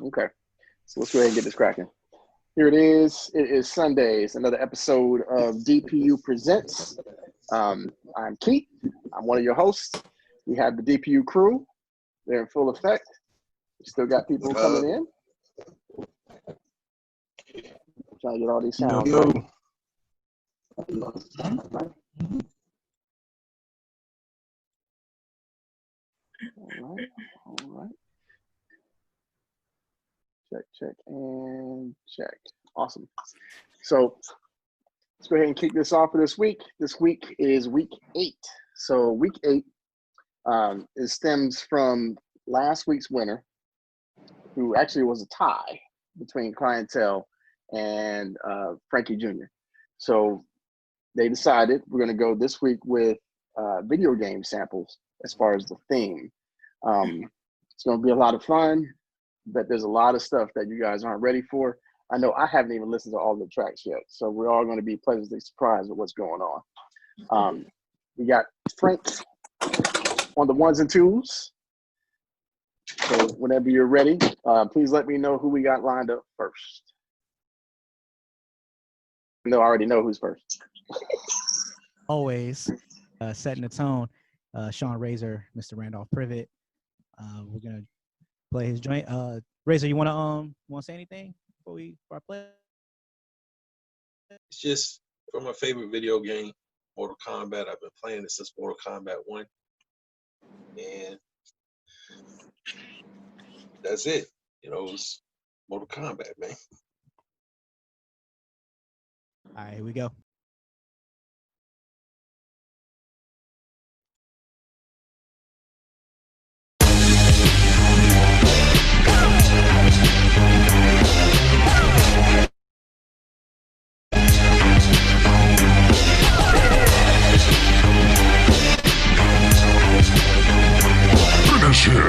Okay. So let's go ahead and get this cracking. Here it is. It is Sunday. It's another episode of DPU Presents. I'm Keith. I'm one of your hosts. We have the DPU crew. They're in full effect. We still got people coming in. Trying to get all these sounds right. All right. Check, and check. Awesome. So let's go ahead and kick this off for this week. This week is week 8. So week 8 it stems from last week's winner, who actually was a tie between Clientele and Frankie Jr. So they decided we're going to go this week with video game samples as far as the theme. It's going to be a lot of fun, but there's a lot of stuff that you guys aren't ready for. I know I haven't even listened to all the tracks yet, so we're all going to be pleasantly surprised with what's going on. We got Frank on the ones and twos. So whenever you're ready, please let me know who we got lined up first. No, I already know who's first. Always setting the tone. Sean Razor, Mr. Randolph Privet. We're gonna play his joint. Razor, you wanna say anything before I play? It's just from my favorite video game, Mortal Kombat. I've been playing it since Mortal Kombat 1. And that's it. You know, it's Mortal Kombat, man. All right, here we go. Finish him.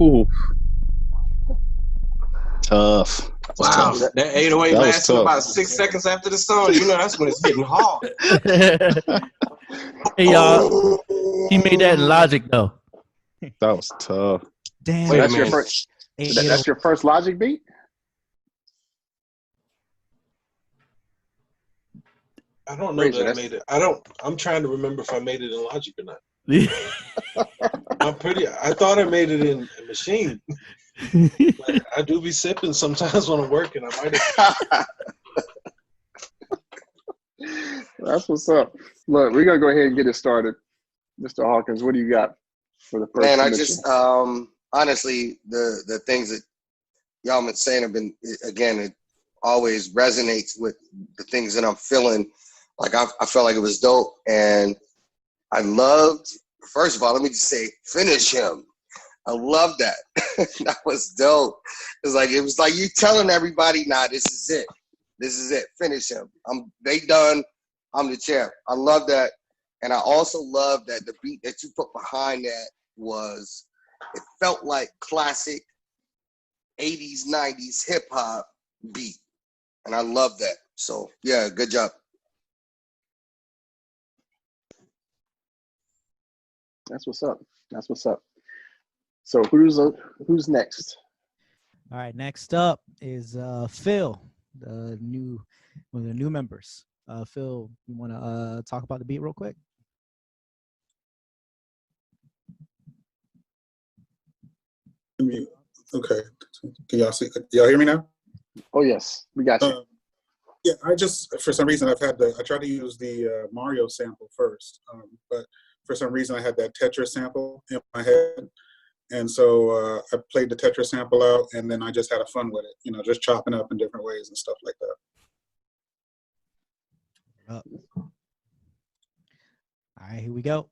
Ooh. Tough. Wow, Tough. that 808 That was lasted tough. about 6 seconds after the song. You know, that's when it's getting hard. Hey y'all, he made that in Logic though. That was tough. Damn. So Wait a that's your minute. first. That's your first Logic beat. I don't know Razor, that I made it. I'm trying to remember if I made it in Logic or not. I thought I made it in Machine. But I do be sipping sometimes when I'm working. I might have. That's what's up. Look, we're gonna go ahead and get it started. Mr. Hawkins, what do you got for the first Man, I submission? just honestly the things that y'all been saying have been, again, it always resonates with the things that I'm feeling. Like I felt like it was dope, and I loved. First of all, let me just say, finish him. I love that. That was dope. It was like you telling everybody, nah, this is it. This is it. Finish him. They done. I'm the champ. I love that. And I also love that the beat that you put behind that it felt like classic 80s, 90s hip hop beat. And I love that. So yeah, good job. That's what's up. That's what's up. So who's next? All right, next up is Phil, one of the new members. Phil, you want to talk about the beat real quick? Okay. Can y'all see? Y'all hear me now? Oh yes, we got you. Yeah, I just, for some reason, I tried to use the Mario sample first, but for some reason I had that Tetris sample in my head. And so I played the Tetris sample out, and then I just had fun with it, just chopping up in different ways and stuff like that. All right, here we go.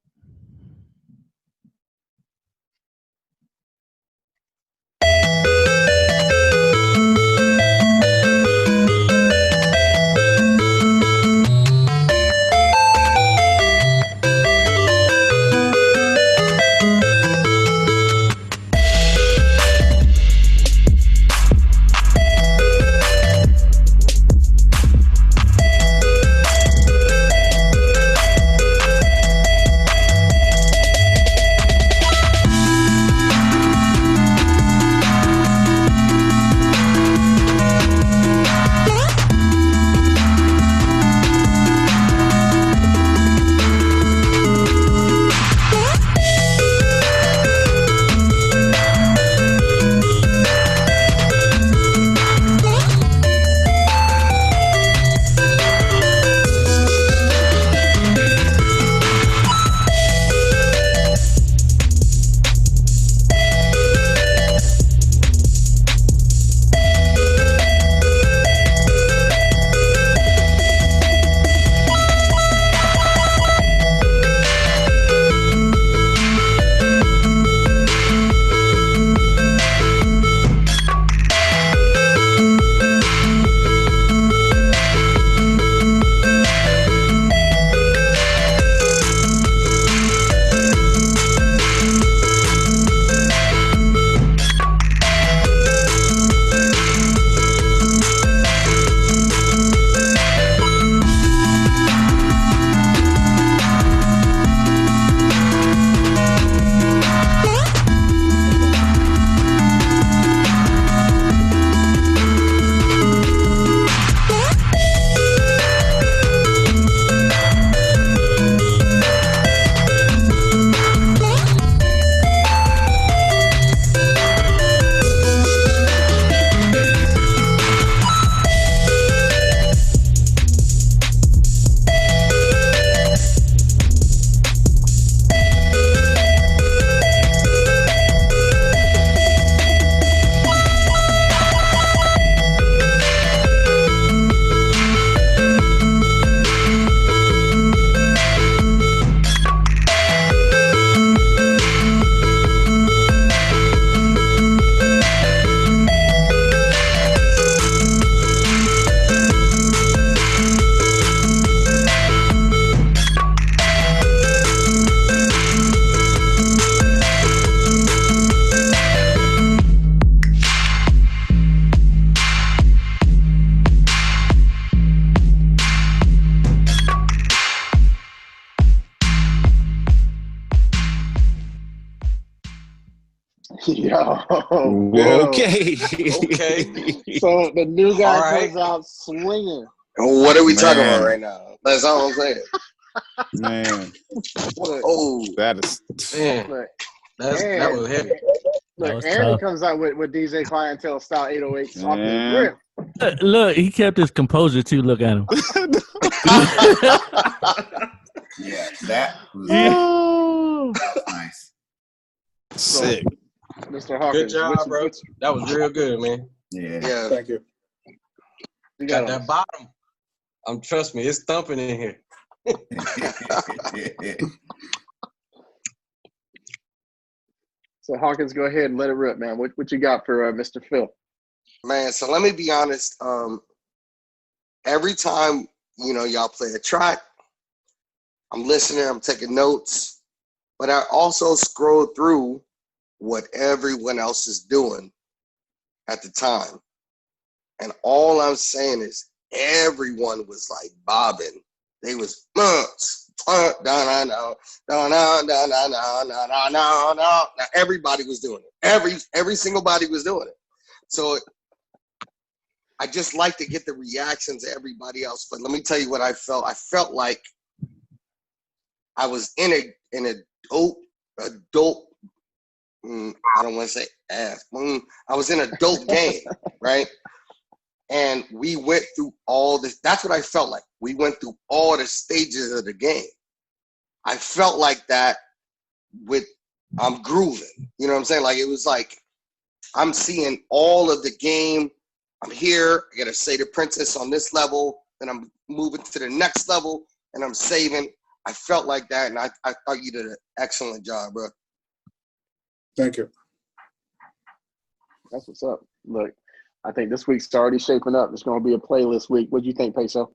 Yo, Okay. Okay. So the new guy All right. comes out swinging. What are we talking Man. about right now? That's all I'm saying. Man, Oh, that is. Man, Look, that was heavy. That Look, was and he tough. comes out with DJ Clientele style 808s off the Yeah. rip. Look, he kept his composure too. Look at him. Yeah, that was Oh. nice. Sick. Mr. Hawkins, Good job, bro. That was real good, man. Yeah. Yeah. Thank you. You Got got that bottom. Trust me, it's thumping in here. So Hawkins, go ahead and let it rip, man. What you got for Mr. Phil? Man, so let me be honest. Every time, y'all play a track, I'm listening, I'm taking notes, but I also scroll through what everyone else is doing at the time. And all I'm saying is everyone was like bobbing. They was now everybody was doing it. Every single body was doing it. So I just like to get the reactions of everybody else. But let me tell you what I felt. I felt like I was in a dope. I don't want to say ass. I was in a dope game, right? And we went through all this. That's what I felt like. We went through all the stages of the game. I felt like that I'm grooving. You know what I'm saying? Like, it was like I'm seeing all of the game. I'm here. I got to say the princess on this level. Then I'm moving to the next level, and I'm saving. I felt like that, and I thought you did an excellent job, bro. Thank you. That's what's up. Look, I think this week's already shaping up. It's going to be a playlist week. What do you think, Peso?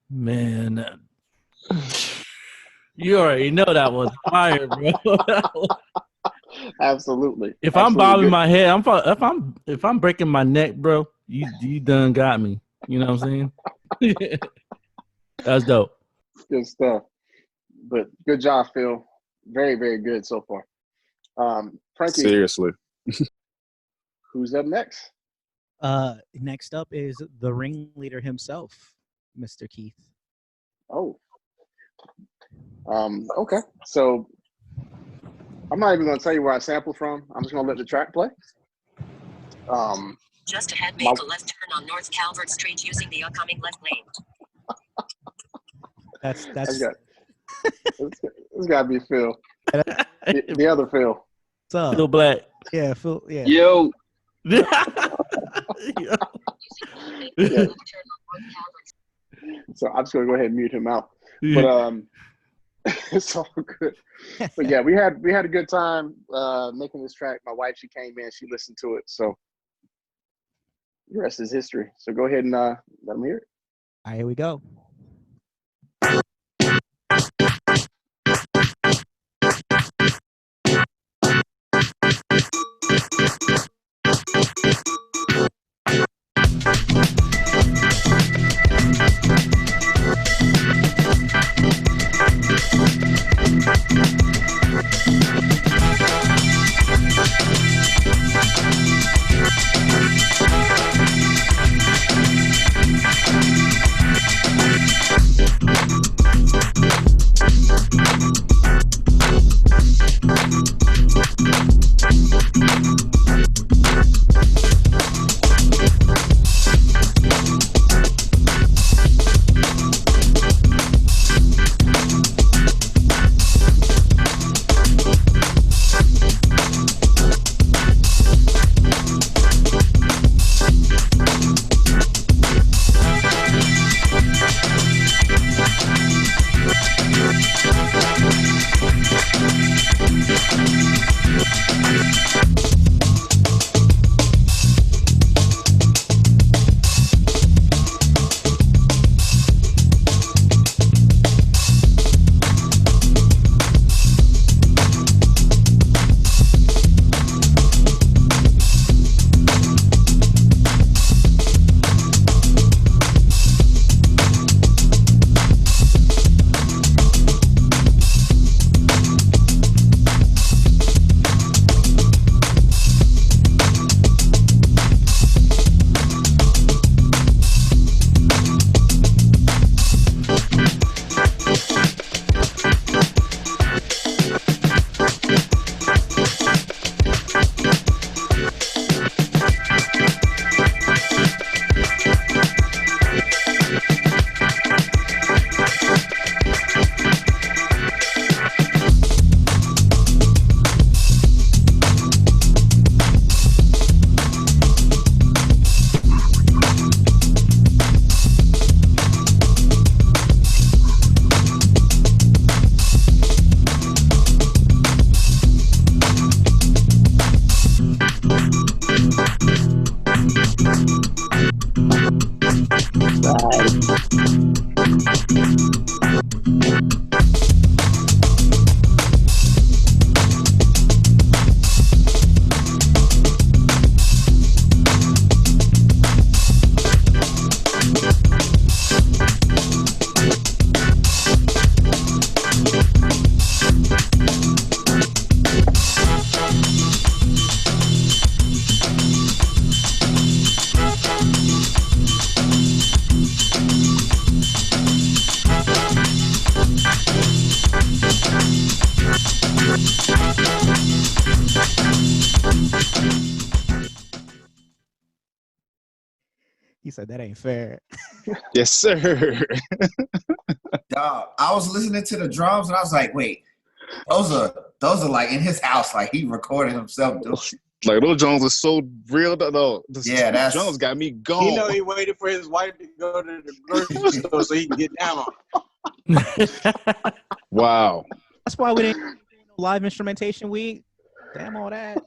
Man, you already know that was fire, bro. Absolutely. If I'm Absolutely bobbing good. my head, if I'm breaking my neck, bro, you done got me. You know what I'm saying? That's dope. Good stuff. But good job, Phil. Very, very good so far. Frankie, Seriously. who's up next? Next up is the ringleader himself, Mr. Keith. Oh. Okay. So I'm not even going to tell you where I sampled from. I'm just going to let the track play. Just ahead, make a left turn on North Calvert Street using the upcoming left lane. That's it's got to be Phil. The other Phil. what's up. Phil Black. Yeah, Phil. Yeah. Yo. Yeah. So I'm just going to go ahead and mute him out. But it's all good. But yeah, we had a good time making this track. My wife, she came in, she listened to it. So the rest is history. So go ahead and let them hear it. All right, here we go. He said that ain't fair. Yes, sir. Dog, I was listening to the drums and I was like, wait, those are like in his house, like he recorded himself doing. Like those Jones are so real. No, Yeah, that's- Jones got me He gone. know he waited for his wife to go to the grocery store so he can get down on it. Wow. That's why we didn't do no live instrumentation week. Damn all that.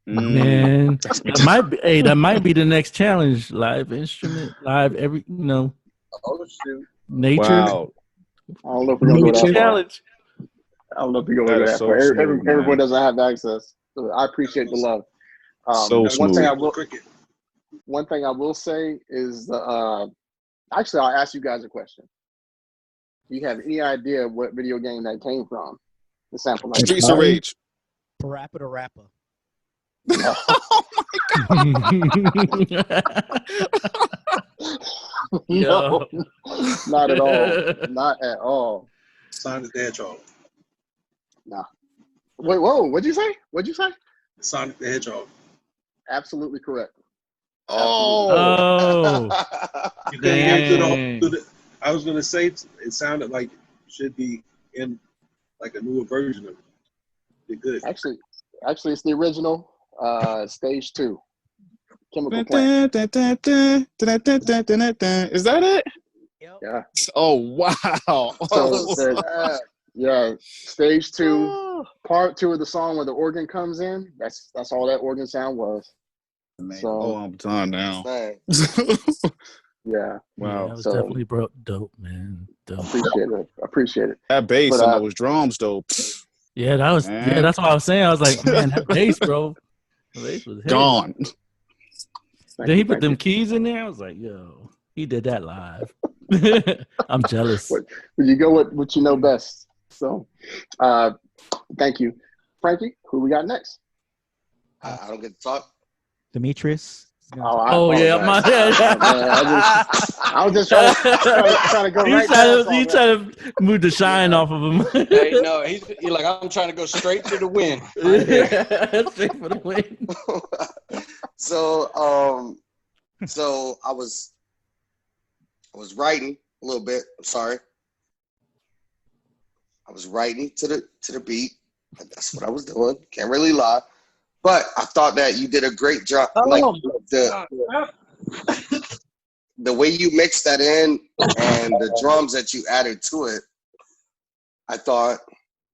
Man, that might be the next challenge. Live instrument, live every Oh shoot! nature. Wow. I don't know if we're gonna go that far. Challenge. I don't know if we're gonna That go is that so far. smooth, Everyone man. doesn't have access. So I appreciate the love. So one thing smooth. I will say is actually I'll ask you guys a question. Do you have any idea what video game that came from? The sample. Like, Streets of Rage. Parappa the Rapper. no, not at all. Not at all. Sonic the Hedgehog. Nah. Wait, whoa! What'd you say? What'd you say? Sonic the Hedgehog. Absolutely correct. Oh, You couldn't get dang. to the. I was gonna say it sounded like it should be in like a newer version of it. Be good. Actually, it's the original. Stage 2. Chemical Plant. Is that it? Yeah. Oh wow. So yeah, Stage 2, Part 2 of the song where the organ comes in. That's all that organ sound was. Oh, So I'm done now. Man. yeah, Wow. that was So- definitely dope, man. Dope. appreciate it. That bass But, and those drums, though. Yeah, that was. Man. Yeah, that's what I was saying. I was like, man, that bass, bro. The bass was heavy. Gone. Thank Then you, he put thank them you. keys in there. I was like, yo, he did that live. I'm jealous. What- You go with what you know best. So, thank you, Frankie. Who we got next? I don't get to talk. Demetrius. Oh yeah, my apologize. I was just trying to go He right trying past to, he all that. trying to move the shine off of him. Hey, no, he's like, I'm trying to go straight to the win. Straight for the win. So I was writing a little bit. I'm sorry. I was writing to the beat. That's what I was doing. Can't really lie. But I thought that you did a great job. Like the way you mixed that in and the drums that you added to it, I thought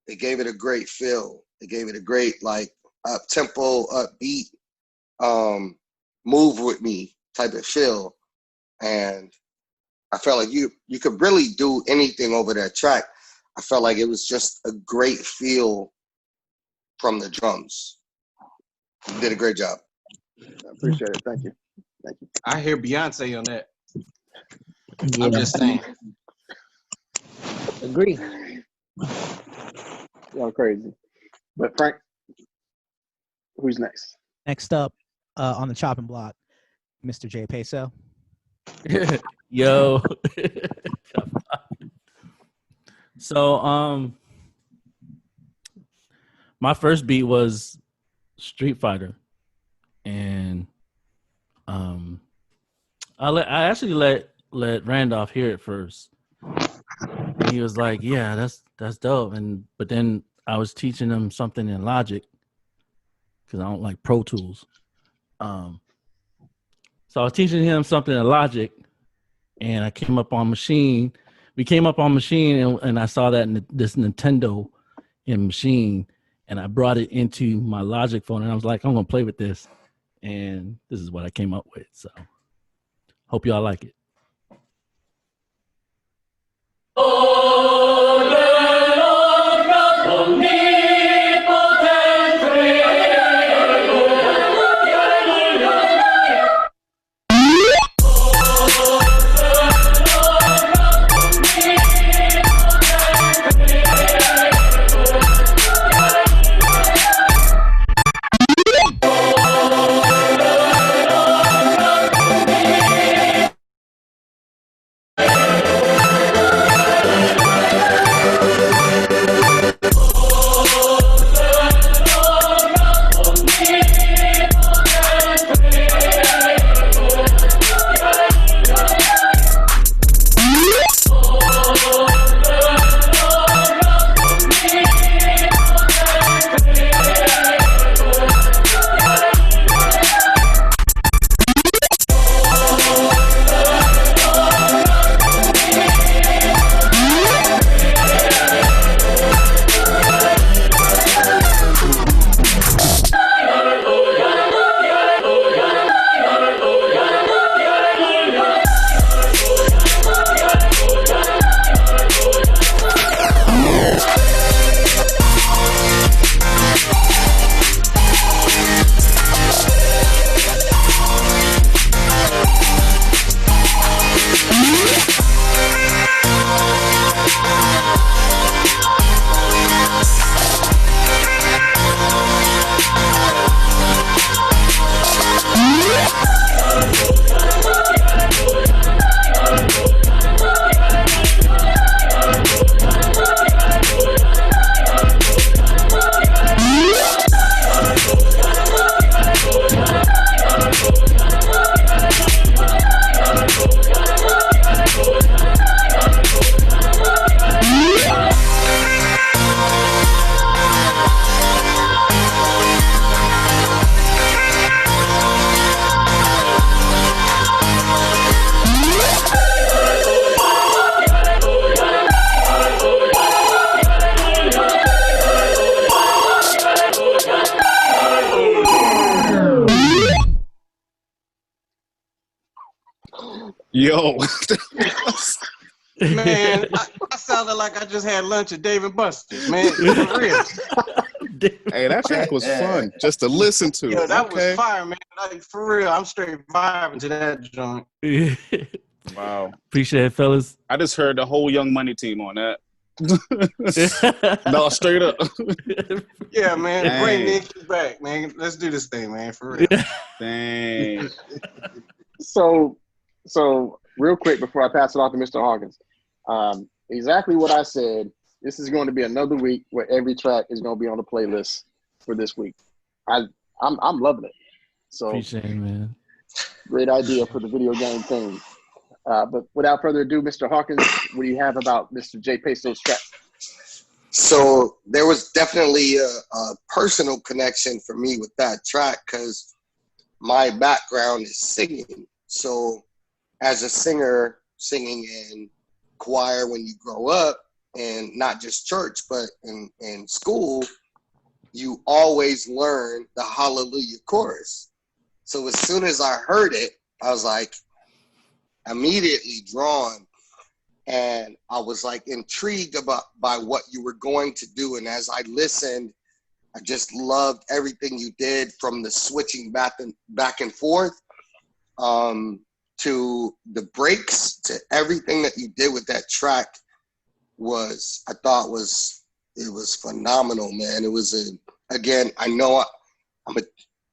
it gave it a great feel. It gave it a great like up tempo, upbeat, move with me type of feel. And I felt like you could really do anything over that track. I felt like it was just a great feel from the drums. You did a great job. I appreciate it. Thank you. I hear Beyonce on that. I'm just saying. Agree. Y'all crazy. But Frank, who's next? Next up on the chopping block, Mr. J Peso. Yo. So my first beat was Street Fighter, and I actually let Randolph hear it first. And he was like, "Yeah, that's dope." But then I was teaching him something in Logic because I don't like Pro Tools. So I was teaching him something in Logic, and I came up on Machine. We came up on Machine, and I saw that this Nintendo in Machine, and I brought it into my Logic phone, and I was like, I'm gonna play with this, and this is what I came up with. So, hope y'all like it. Yo. Man, I sounded like I just had lunch at Dave and Buster's, man. For real. Hey, that track was fun just to listen to. Yo, that was fire, man. Like, for real, I'm straight vibing to that joint. Wow. Appreciate it, fellas. I just heard the whole Young Money team on that. No, straight up. Yeah, man. Dang. Bring Nicky back, man. Let's do this thing, man. For real. Dang. So real quick before I pass it off to Mr. Hawkins, exactly what I said. This is going to be another week where every track is going to be on the playlist for this week. I'm loving it. So Appreciate it, man. great idea for the video game thing. But without further ado, Mr. Hawkins, what do you have about Mr. J Peso's track? So there was definitely a personal connection for me with that track because my background is singing. So as a singer, singing in choir when you grow up, and not just church, but in school, you always learn the Hallelujah chorus. So as soon as I heard it, I was like immediately drawn, and I was like intrigued by what you were going to do. And as I listened, I just loved everything you did, from the switching back and forth, to the breaks, to everything that you did with that track. I thought it was phenomenal, man. It was again, I know I'm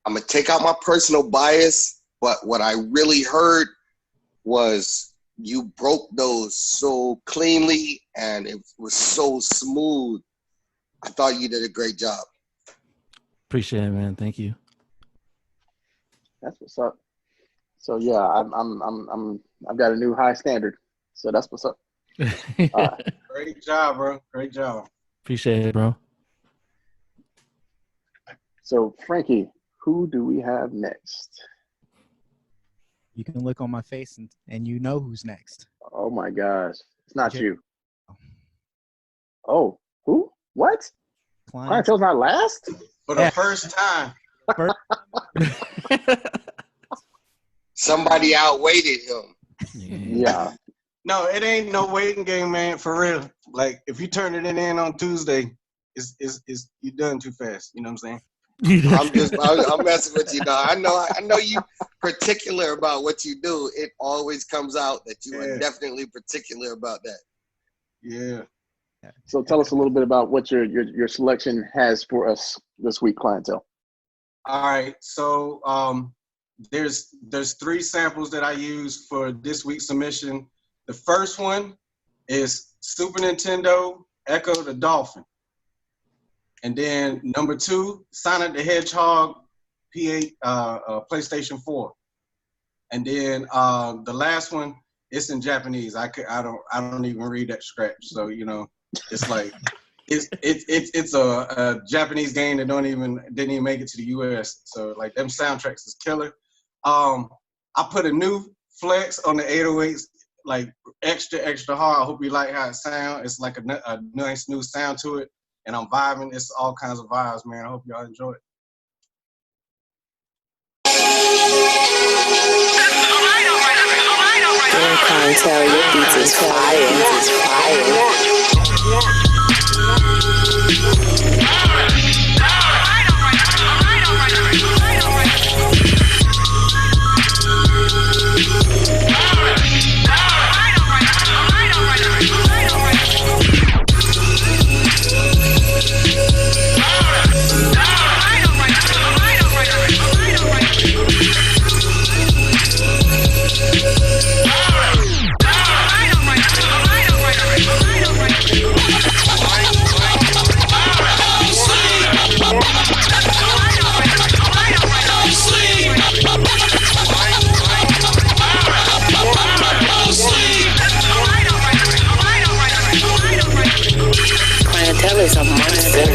gonna take out my personal bias, but what I really heard was you broke those so cleanly and it was so smooth. I thought you did a great job. Appreciate it, man. Thank you. That's what's up. So yeah, I've got a new high standard. So that's what's up. Great job, bro. Great job. Appreciate it, bro. So Frankie, who do we have next? You can look on my face and you know who's next. Oh my gosh, it's not you. Oh, who? What? Clientele's not last? For the first time. Somebody outweighted him. Yeah. No, it ain't no waiting game, man. For real. Like, if you turn it in on Tuesday, it's you done too fast. You know what I'm saying? I'm messing with you, dog. I know you particular about what you do. It always comes out that you are definitely particular about that. Yeah. So tell us a little bit about what your selection has for us this week, Clientele. All right. So there's 3 samples that I use for this week's submission. The first one is Super Nintendo Echo the Dolphin. And then number 2, Sonic the Hedgehog PlayStation 4. And then the last one, it's in Japanese. I don't even read that scratch. So, you know, it's like it's a Japanese game that didn't even make it to the US. So like them soundtracks is killer. I put a new flex on the 808s, like extra hard. I hope you like how it sounds. It's like a nice new sound to it. And I'm vibing. It's all kinds of vibes, man. I hope y'all enjoy it. Damn, Clientele, your beats is fire. Clientele is a monster.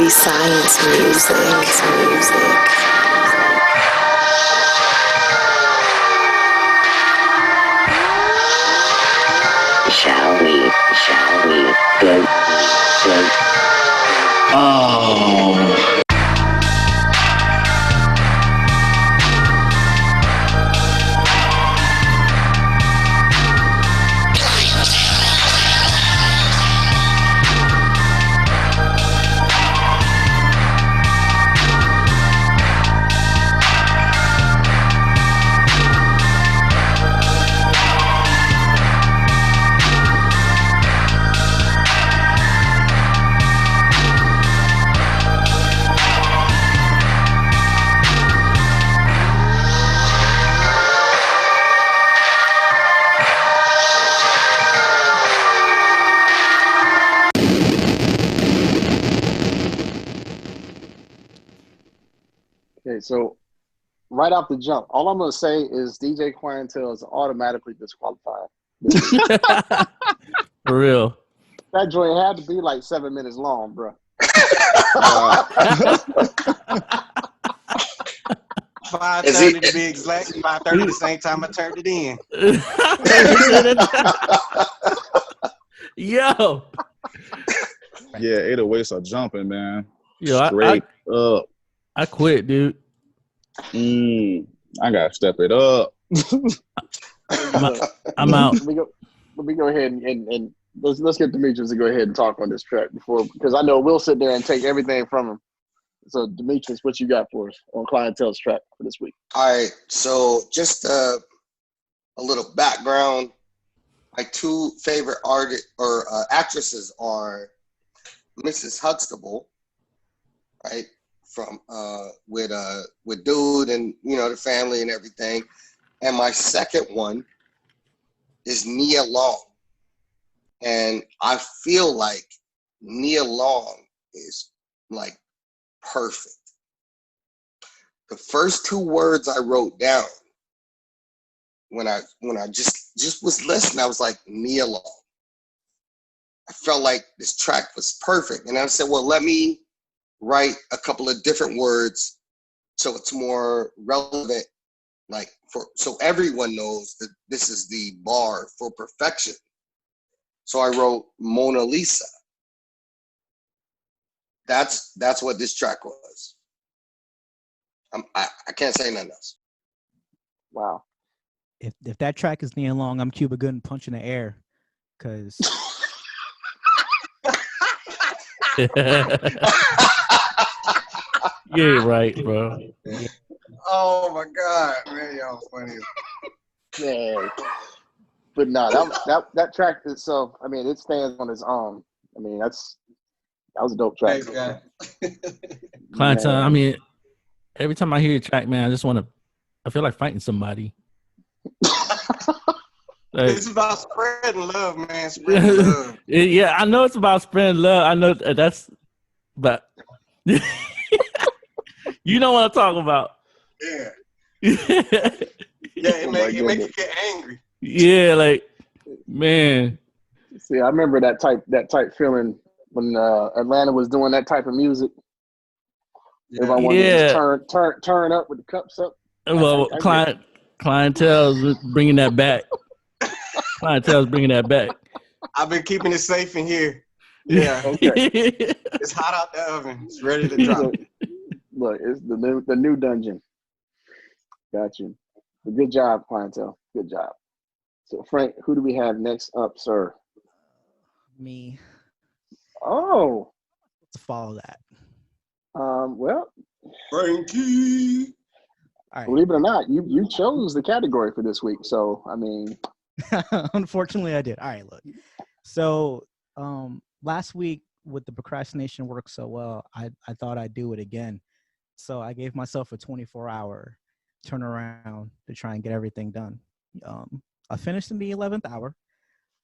Dirty Science music. Shall we go? Oh. Okay, so right off the jump, all I'm gonna say is DJ Clientele is automatically disqualified. For real. That joint had to be like 7 minutes long, bro. 5:30 to be exact. 5:30 the same time I turned it in. Yo. Yeah, 808s are jumping, man. Yo, Straight up. I quit, dude. I gotta step it up. I'm out. Let me go ahead and let's get Demetrius to go ahead and talk on this track because I know we'll sit there and take everything from him. So Demetrius, what you got for us on Clientele's track for this week? All right, so just a little background. My two favorite artists or actresses are Mrs. Huxtable, right, from with Dude and the family and everything, and my second one is Nia Long, and I feel like Nia Long is like perfect. The first two words I wrote down when I just was listening, I was like, Nia Long. I felt like this track was perfect. And I said, well, let me write a couple of different words so it's more relevant, like so everyone knows that this is the bar for perfection. So I wrote Mona Lisa. That's what this track was. I can't say nothing else. Wow. If that track is Nia Long, I'm Cuba Gooding Punch in the air, because Yeah, right, bro. Oh my God, man, y'all funny. Yeah. But no, that track itself, I mean, it stands on its own. I mean, that was a dope track. Thanks, guy. Clientele, Man. I mean, every time I hear your track, man, I feel like fighting somebody. Like, It's about spreading love, man. Spreading love. yeah, I know it's about spreading love. I know that's, but you know what I'm talking about. Yeah. Yeah, It make you get angry. yeah, like, man. See, I remember that type feeling when Atlanta was doing that type of music. Everybody wanted to just turn up with the cups up. Well, Clientele's bringing that back. Clientele's bringing that back. I've been keeping it safe in here. Yeah. Okay. It's hot out the oven. It's ready to drop. Look, it's the new dungeon. Got you. But good job, Clientele. Good job. So, Frank, who do we have next up, sir? me Oh. to follow that. Well, Frankie. All right. Believe it or not, you chose the category for this week. So, I mean, Unfortunately, I did. All right, look. So last week with the procrastination worked so well, I thought I'd do it again. So I gave myself a 24-hour turnaround to try and get everything done. I finished in the 11th hour.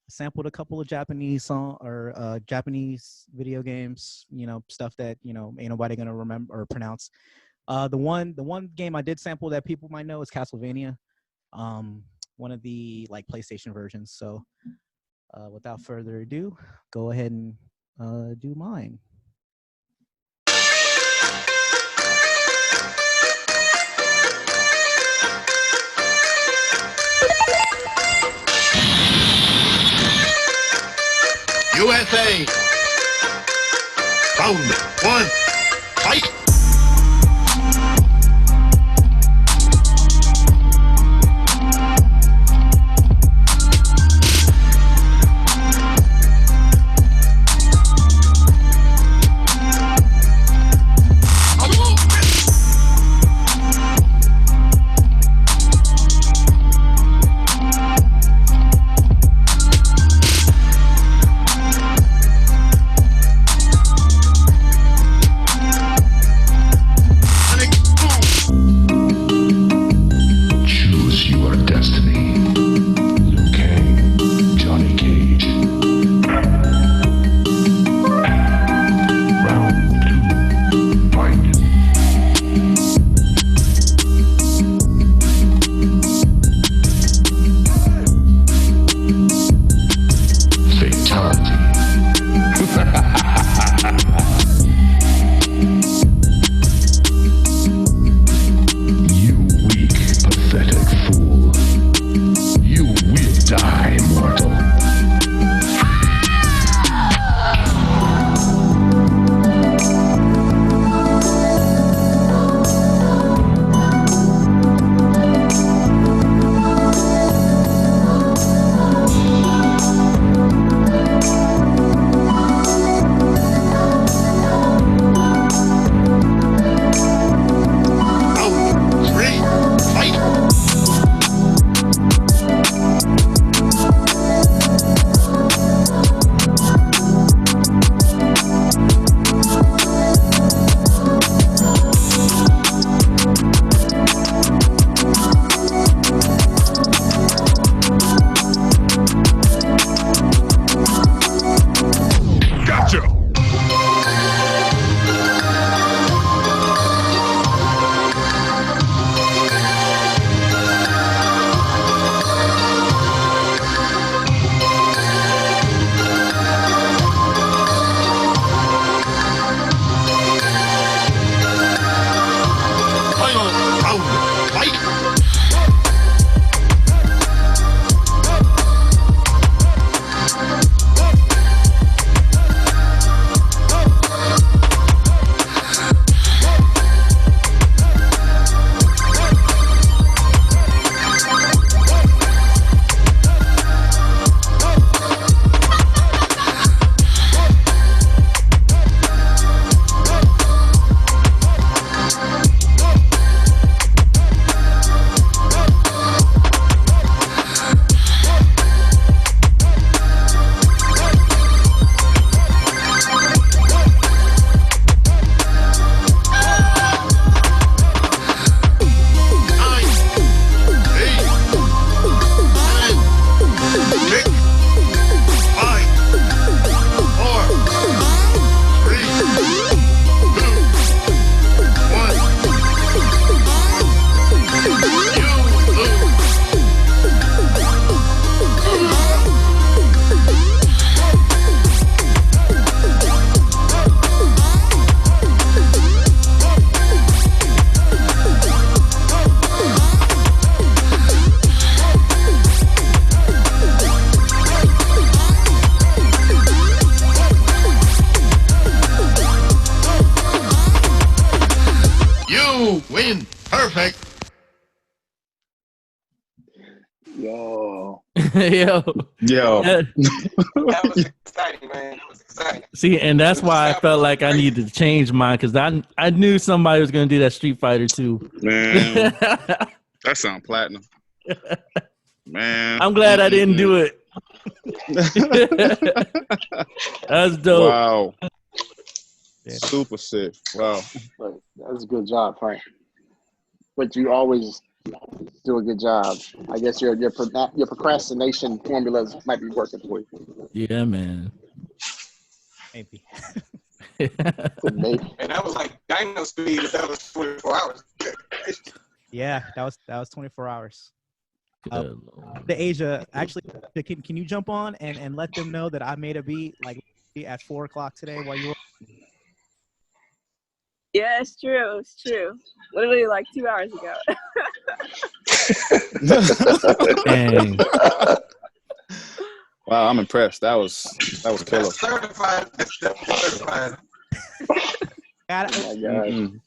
Sampled a couple of Japanese Japanese video games, stuff that ain't nobody gonna remember or pronounce. The one game I did sample that people might know is Castlevania, one of the PlayStation versions. So without further ado, go ahead and do mine. USA. Round one, fight. Choose your destiny. Liu Kang, Johnny Cage. Round two, fight. Fatality. You weak, pathetic fool. You will die, mortal. Round three, fight. Gotcha. Final round, fight. Nine, 8, 7, 6, 5, 4, 3, 2, 1. You lose. You win. Perfect. Yo. Yo. Yo. That was exciting, man. That was exciting. See, and that's why I felt like I needed to change mine because I knew somebody was gonna do that Street Fighter 2. Man, that sound platinum. Man. I'm glad I didn't do it. That's dope. Wow. Super sick. Wow. But that's a good job, Frank. But you always do a good job. I guess your procrastination formulas might be working for you. Yeah, man. Maybe. Maybe. And that was like dino speed. If that was 24 hours. Yeah, that was 24 hours. Good The Asia, actually, can you jump on and let them know that I made a beat like at 4 o'clock today while you were? Yeah, it's true. It's true. Literally like 2 hours ago. Dang. Wow, I'm impressed. That was killer. That's certified. That's certified. Got Oh it. my gosh. Mm-mm.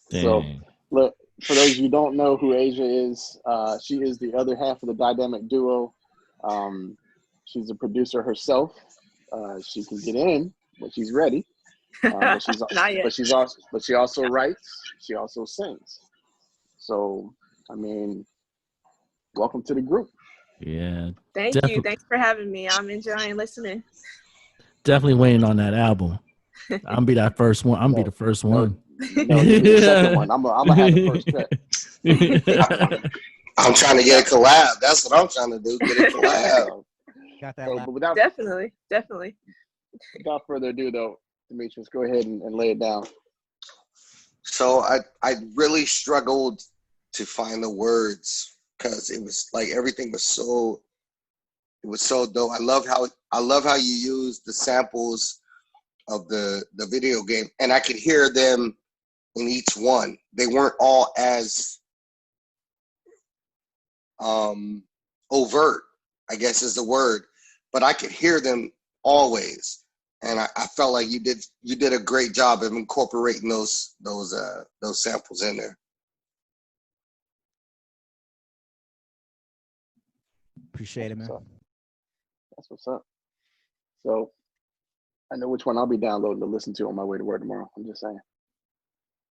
So, Dang. look, for those of you who don't know who Asia is, she is the other half of the dynamic duo. She's a producer herself. She can get in when she's ready. But Not yet. she also writes. She also sings. So, I mean, welcome to the group. Yeah. Thank you. Definitely. Thanks for having me. I'm enjoying listening. Definitely waiting on that album. I'm be that first one. I'm be the first one. No, you'll be the second one. I'm gonna have the first cut. I'm trying to get a collab. That's what I'm trying to do. Get a collab. Got that. So, Lap. but without Definitely. further ado, though, Demetrius, go ahead and lay it down. So I really struggled to find the words because it was like everything was so dope. I love how you use the samples of the video game, and I could hear them in each one. They weren't all as overt, I guess is the word, but I could hear them always. And I felt like you did a great job of incorporating those samples in there. Appreciate it, man. That's what's up. So I know which one I'll be downloading to listen to on my way to work tomorrow. I'm just saying.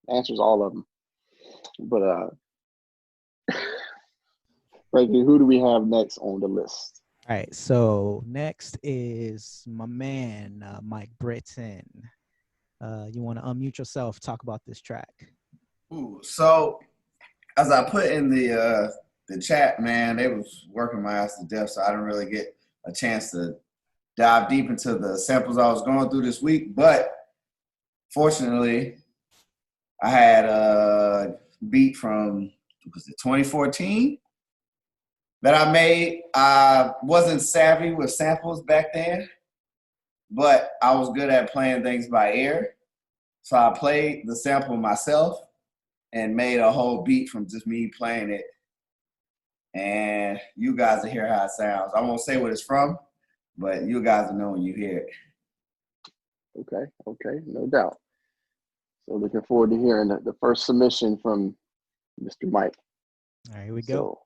Answers all of them. But Frankie, who do we have next on the list? All right, so next is my man, Mike Britton. You want to unmute yourself, talk about this track. Ooh, so as I put in the chat, man, they was working my ass to death, so I didn't really get a chance to dive deep into the samples I was going through this week. But fortunately, I had a beat from, was it 2014? That I made. I wasn't savvy with samples back then, but I was good at playing things by ear. So I played the sample myself and made a whole beat from just me playing it. And you guys will hear how it sounds. I won't say what it's from, but you guys will know when you hear it. Okay, no doubt. So looking forward to hearing the first submission from Mr. Mike. All right, here we go. So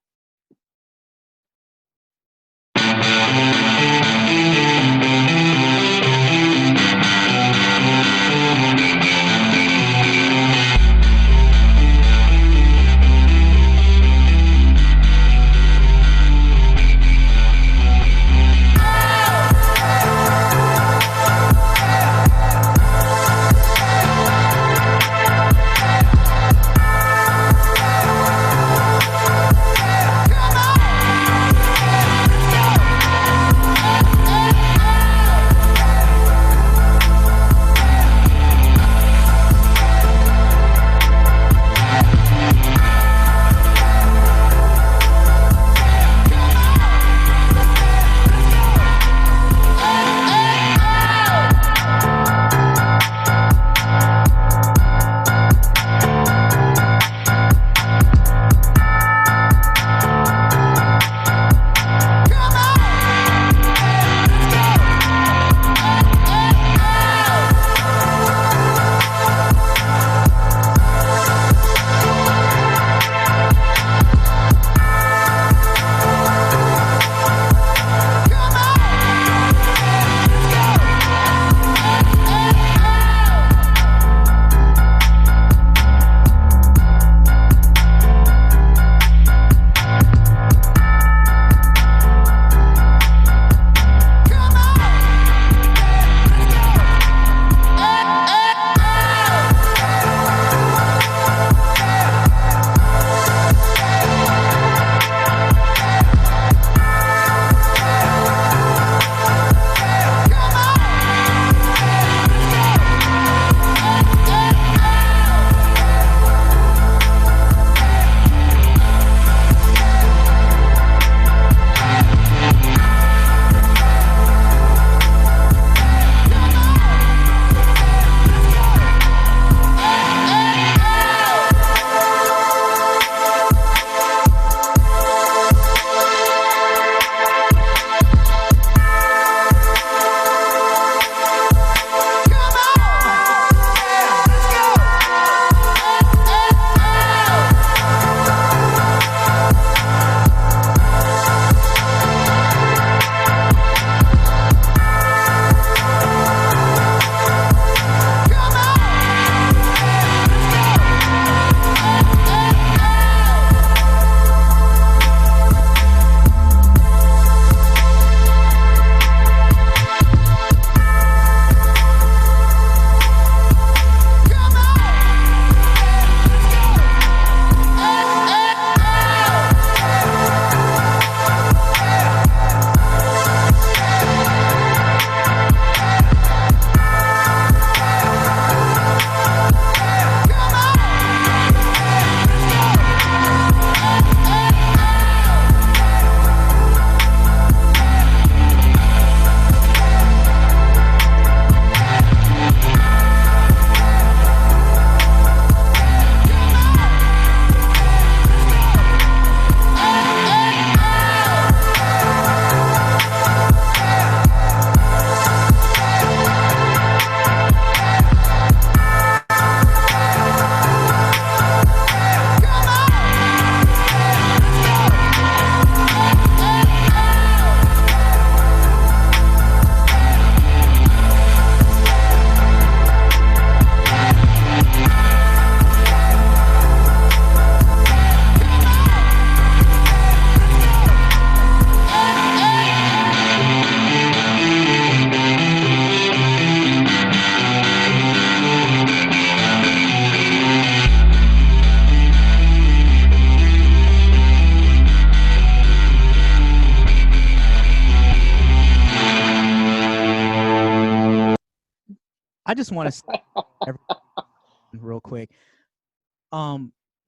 I just want to real quick.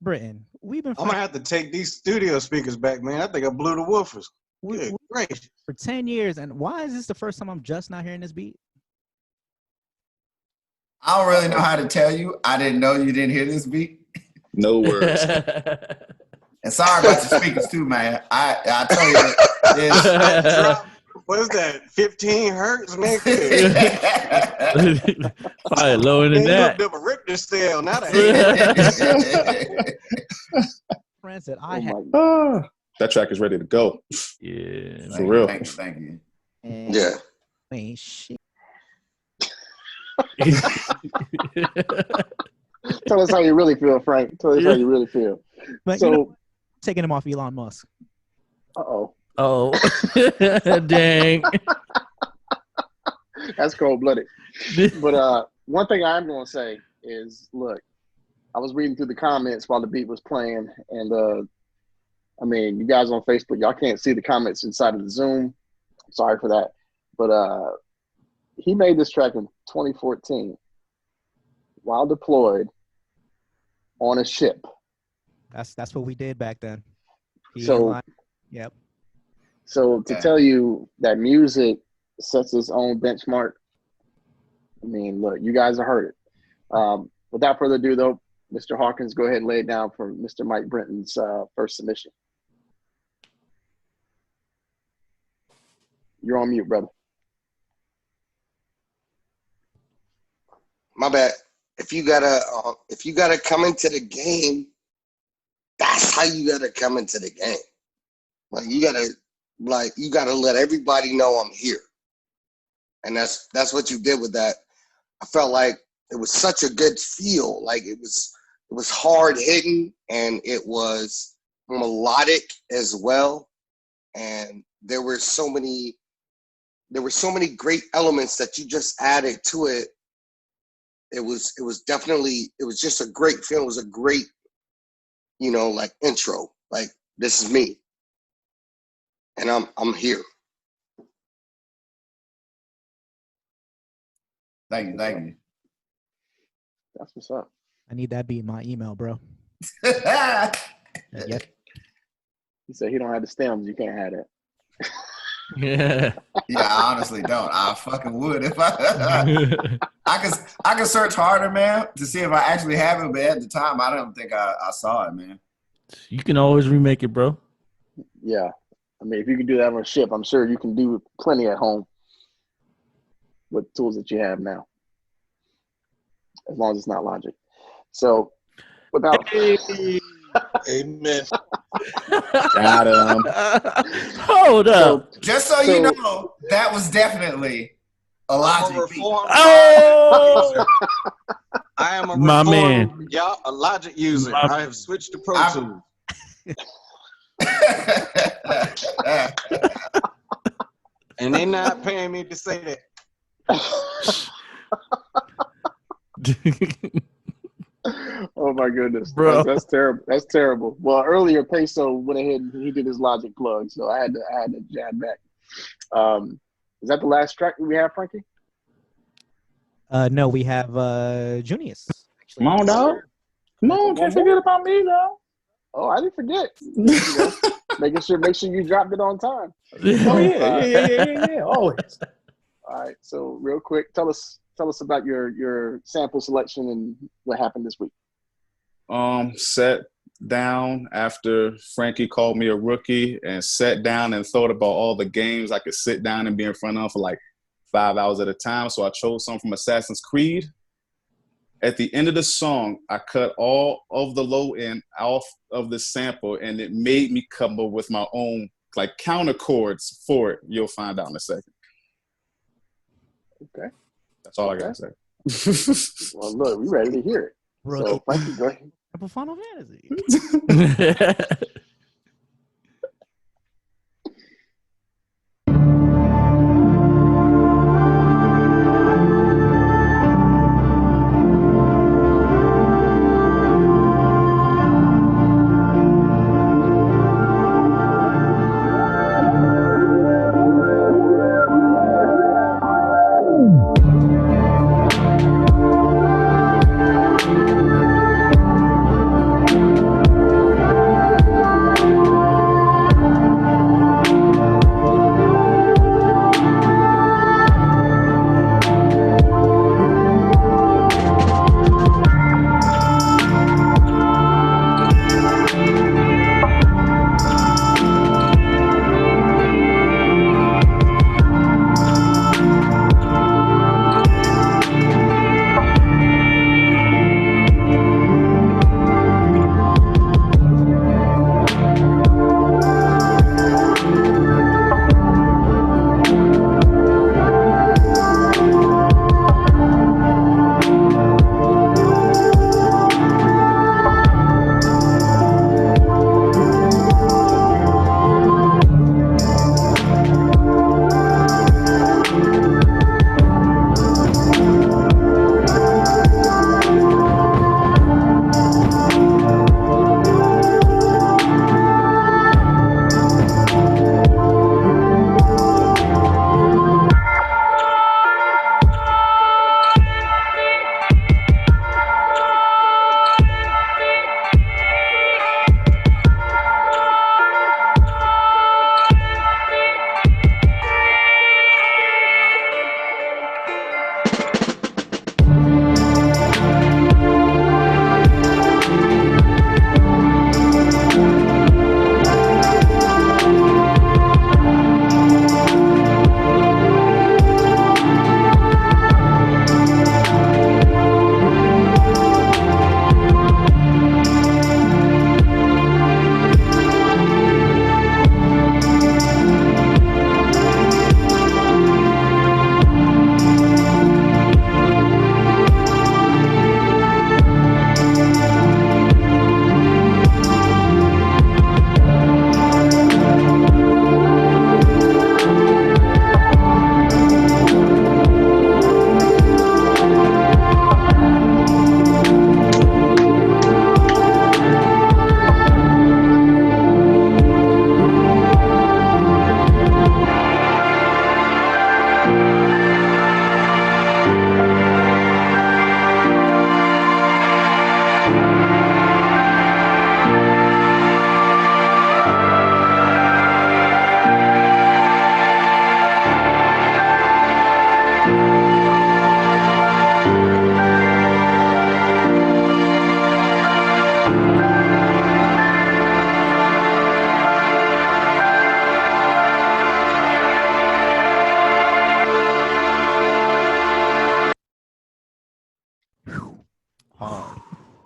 Britton, we've been I'm gonna have to take these studio speakers back, man. I think I blew the woofers. Good gracious. for 10 years, and why is this the first time I'm just not hearing this beat? I don't really know how to tell you. I didn't know you didn't hear this beat. No words. And sorry about your speakers too, man. I tell you, this. What is that? 15 hertz, man. Probably lower than that. Up a Richter scale, not a. Friends that I had. That track is ready to go. Yeah, for real. Thank you. Yeah. Ain't shit. Tell us how you really feel, Frank. Tell us how you really feel. But So, you know, taking him off Elon Musk. uh-oh. Oh, dang. That's cold-blooded. But one thing I'm going to say is, look, I was reading through the comments while the beat was playing, and I mean, you guys on Facebook, y'all can't see the comments inside of the Zoom. Sorry for that. But he made this track in 2014 while deployed on a ship. That's what we did back then. Yep. So to tell you that music sets its own benchmark, I mean, look, you guys have heard it. Without further ado, though, Mr. Hawkins, go ahead and lay it down for Mr. Mike Britton's first submission. You're on mute, brother. My bad. If you gotta come into the game, that's how you gotta come into the game. Like you gotta let everybody know I'm here. And that's what you did with that. I felt like it was such a good feel. Like it was hard hitting and it was melodic as well. And there were so many great elements that you just added to it. It was just a great film. It was a great, like intro. Like this is me. And I'm here. Thank you. That's what's up. I need that beat in my email, bro. Yep. He said he don't have the stems. You can't have that. Yeah. Yeah, I honestly don't. I fucking would if I I could search harder, man, to see if I actually have it, but at the time I don't think I saw it, man. You can always remake it, bro. Yeah. I mean, if you can do that on a ship, I'm sure you can do plenty at home with tools that you have now. As long as it's not Logic. So, without... Amen. Got him. Hold up. Just so you know, that was definitely a Logic beat. Oh! I am a My reformed, man. Yeah, a Logic user. I have switched to Pro Tools. And they're not paying me to say that. Oh my goodness, bro, that's terrible. That's terrible. Well, earlier Peso went ahead and he did his Logic plug, so I had to jab back. Is that the last track we have, Frankie? No, we have Junius. Come on, dog. Come on, can't forget about me, dog. Oh, I didn't forget. Make sure you dropped it on time. Oh yeah. Always. All right. So real quick, tell us about your sample selection and what happened this week. Sat down after Frankie called me a rookie and sat down and thought about all the games I could sit down and be in front of for like 5 hours at a time. So I chose some from Assassin's Creed. At the end of the song, I cut all of the low end off of the sample, and it made me come up with my own like counter chords for it. You'll find out in a second. Okay. That's all I gotta say. Well, look, we ready to hear it. Rookie. So, Frankie, go ahead. Final Fantasy.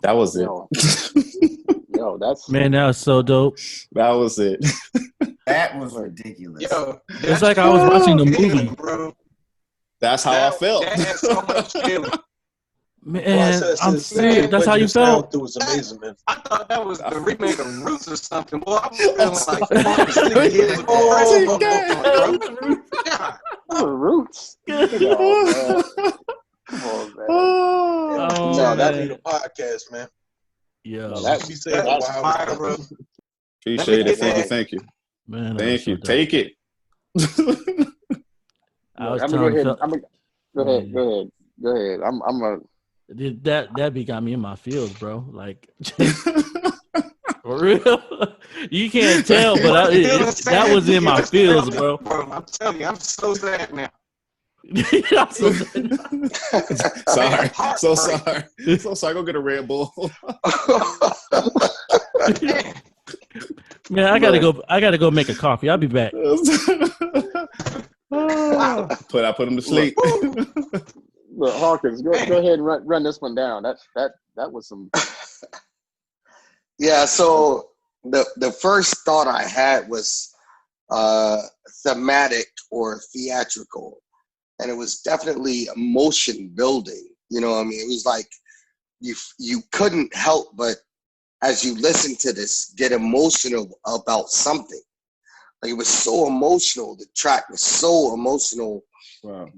That was it. Yo, that's Man, that was so dope. That was it. That was ridiculous. Yo, It's like I was watching the movie. bro. That's how I felt. That has so much feeling. Man, I'm Process serious. That's how you felt. It was amazing, man. I thought that was the remake of Roots or something. Boy, I was feeling like falling asleep. God. oh, Roots. Yo, man. Come on, man. Oh, No, That that be the podcast, man. Yo, no, that Be saying That was wild fire, stuff. bro. Appreciate me it. get Thank you. man, that was Thank so you. dope. Take it. I was I'm gonna go telling ahead. Fel- I'm gonna go ahead. Go ahead. Go ahead. I'm a. that beat got me in my feels, bro. Like for real. You can't tell, but that was in my feels, bro. I'm telling you, I'm so sad now. I'm so Sorry. So sorry. So sorry. Go get a Red Bull. Man, I gotta go make a coffee. I'll be back. Put him to sleep. Look, Hawkins, go ahead and run this one down. That was some. Yeah, so the first thought I had was thematic or theatrical, and it was definitely emotion building. You know what I mean? It was like you couldn't help but, as you listen to this, get emotional about something. Like, it was so emotional. The track was so emotional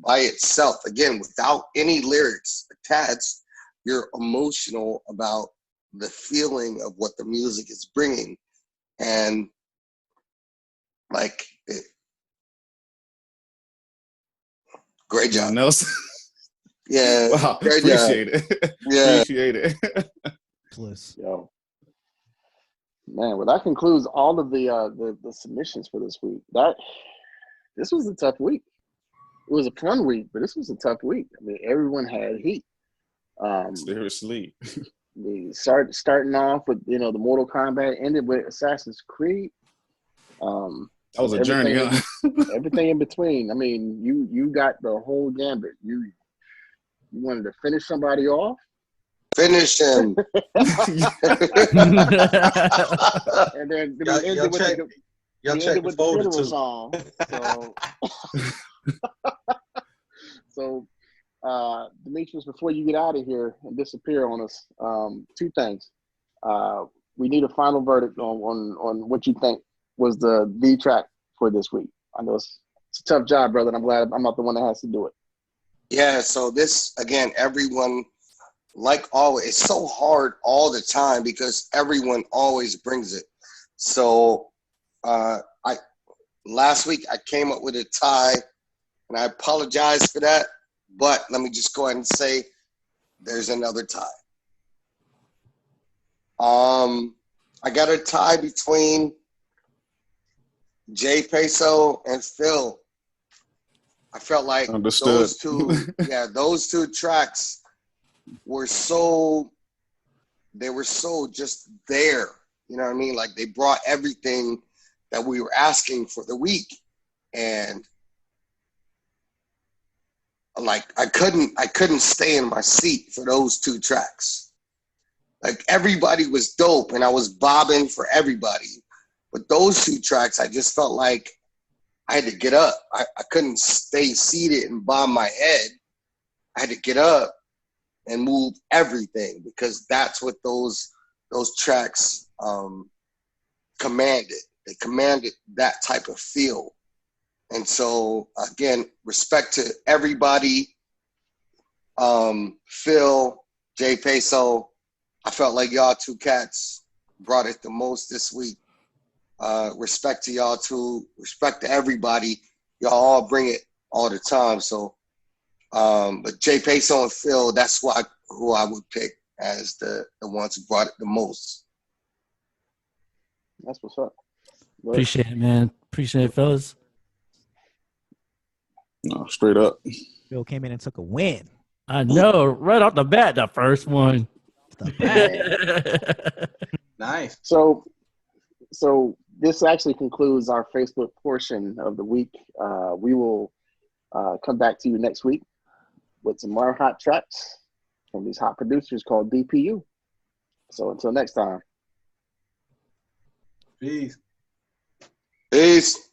by itself. Again, without any lyrics attached, you're emotional about the feeling of what the music is bringing. And like, great job. Else? Yeah. Wow. Great Appreciate job. it. Yeah. Appreciate it. Yo. Man, well, that concludes all of the submissions for this week. This was a tough week. It was a fun week, but this was a tough week. I mean, everyone had heat. Seriously. We starting off with the Mortal Kombat, ended with Assassin's Creed. That was a journey, huh? Everything in between. I mean, you got the whole gambit. You wanted to finish somebody off. Finish him. And then we ended with the funeral song. So, Demetrius, before you get out of here and disappear on us, two things. We need a final verdict on what you think was the track for this week. I know it's a tough job, brother, and I'm glad I'm not the one that has to do it. Yeah, so this, again, everyone, like always, it's so hard all the time because everyone always brings it. So last week I came up with a tie, and I apologize for that, but let me just go ahead and say there's another tie. I got a tie between Jay Peso and Phil. I felt like those two tracks were so just there. You know what I mean? Like, they brought everything that we were asking for the week. And like, I couldn't stay in my seat for those two tracks. Like, everybody was dope and I was bobbing for everybody. But those two tracks, I just felt like I had to get up. I couldn't stay seated and bob my head. I had to get up and move everything, because that's what those tracks commanded. They commanded that type of feel. And so, again, respect to everybody. Phil, Jay Peso, I felt like y'all two cats brought it the most this week. Respect to y'all too. Respect to everybody. Y'all all bring it all the time. So, but Jay Peso and Phil, that's who I would pick as the ones who brought it the most. That's what's up. Appreciate it, man. Appreciate it, fellas. No, straight up. Phil came in and took a win. I know, right off the bat, the first one. Nice. So this actually concludes our Facebook portion of the week. We will come back to you next week with some more hot tracks from these hot producers called DPU. So until next time. Peace. Peace.